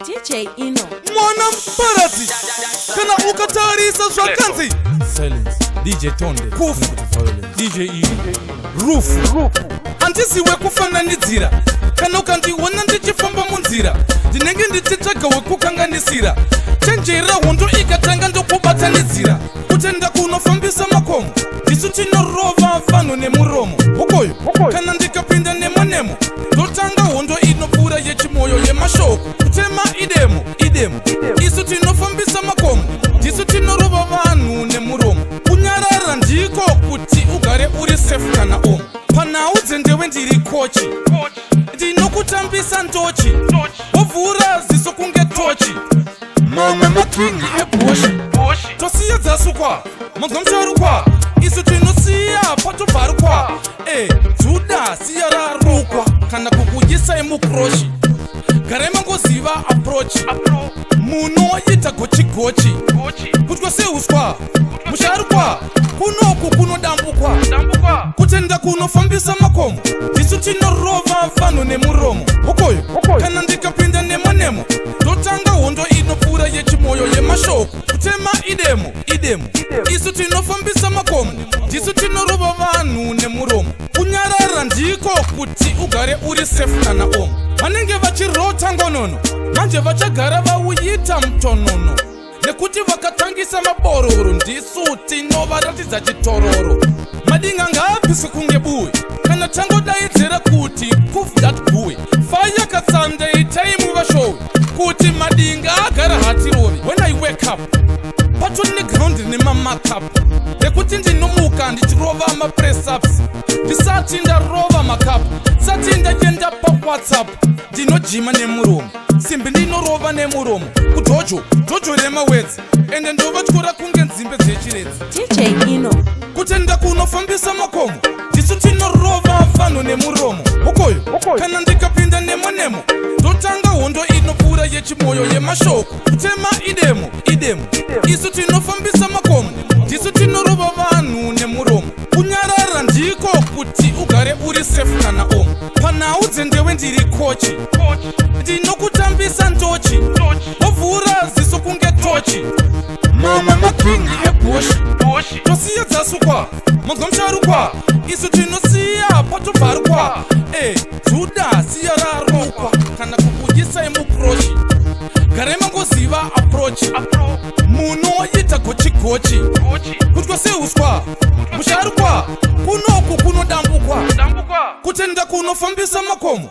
DJ Ino mwana mparati kana ukatarisa zvakanzi Silence. DJ Tonde. Kufu. DJ Ino. rufu handiziwe kufananidzira kana ukandiona ndichifamba munzira ndinenge ndichitsvaga wekukanganisira chenjera hondo ikatanga ndokubatanidzira kutenda kunofambisa makomo ndisu tinorova vanhu nemuromo ukoyo kana ndikapinda nemo ndotanga hondo inopfuura yechimoyo yemashoko kutema idemo isu tinofambisa makomo ndisu tinorova vanhu nemuromo kunyarara ndiko kuti ugare uri safe kana omo panhau dzendewe ndiri kochi ndinokutambisa ndochi wovhura ziso kunge tochi mamwe makingi ebhoshi tosiya dzasukwa magomsharukwa isu tinosiya patobvarukwa juda siya rarukwa kana kukuyisa emukroshi garai mangoziva aprochi munoita gochigochi kutwa seuswa musharukwa kunoku kunodambukwa kutenda kunofambisa makomo ndisu tinorova vanhu nemuromo ukoyo kana ndikapinda nemo ndotanga hondo inopfuura yechimoyo yemashoko kutema idemo isu tinofambisa makomo ndisu tinorova vanhu nemuromo kunyarara ndiko kuti ugare uri safe kana omo vanenge vachirota ngonono manje vachagara vauita mutonono nekuti vakatangisa mabororo ndisu tinovaratidza chitororo madinga ngaabvise kunge buwe kana tangodaidzira kuti kuf that buwe faya katsandei taimu vashowe kuti madinga agara hatirovi when I wake up patori neground nemamakeup nekuti ndinomuka ndichirova mapress-ups ndisati ndarova makapu sati ndaenda pawhatsapp ndinojima nemuromo simbi ndinorova nemuromo kujojo remawedzi ende ndovatyora kunge nzimbe dzechiredzi DJ Ino kutenda kunofambisa makomo ndisu tinorova vanhu nemuromo ukoyo kana ndikapinda nemo ndotanga hondo inopfuura yechimoyo yemashoko kutema idemo isu tinofambisa makomo ndisu tinorova vanhu nemuromo kunyarara ndiko kuti ugare uri safe kana omo panhau dzendewe ndiri kochi ndinokutambisa ndochi wovhura ziso kunge tochi mamwe makingi ebhoshi tosiya dzasukwa magomsharukwa isu tinosiya patobvarukwa juda siya rarukwa kana kukuyisa emukroshi garai mangoziva aprochi munoita gochigochi kutwa seuswa musharukwa kunoku kunodambukwa kutenda kunofambisa makomo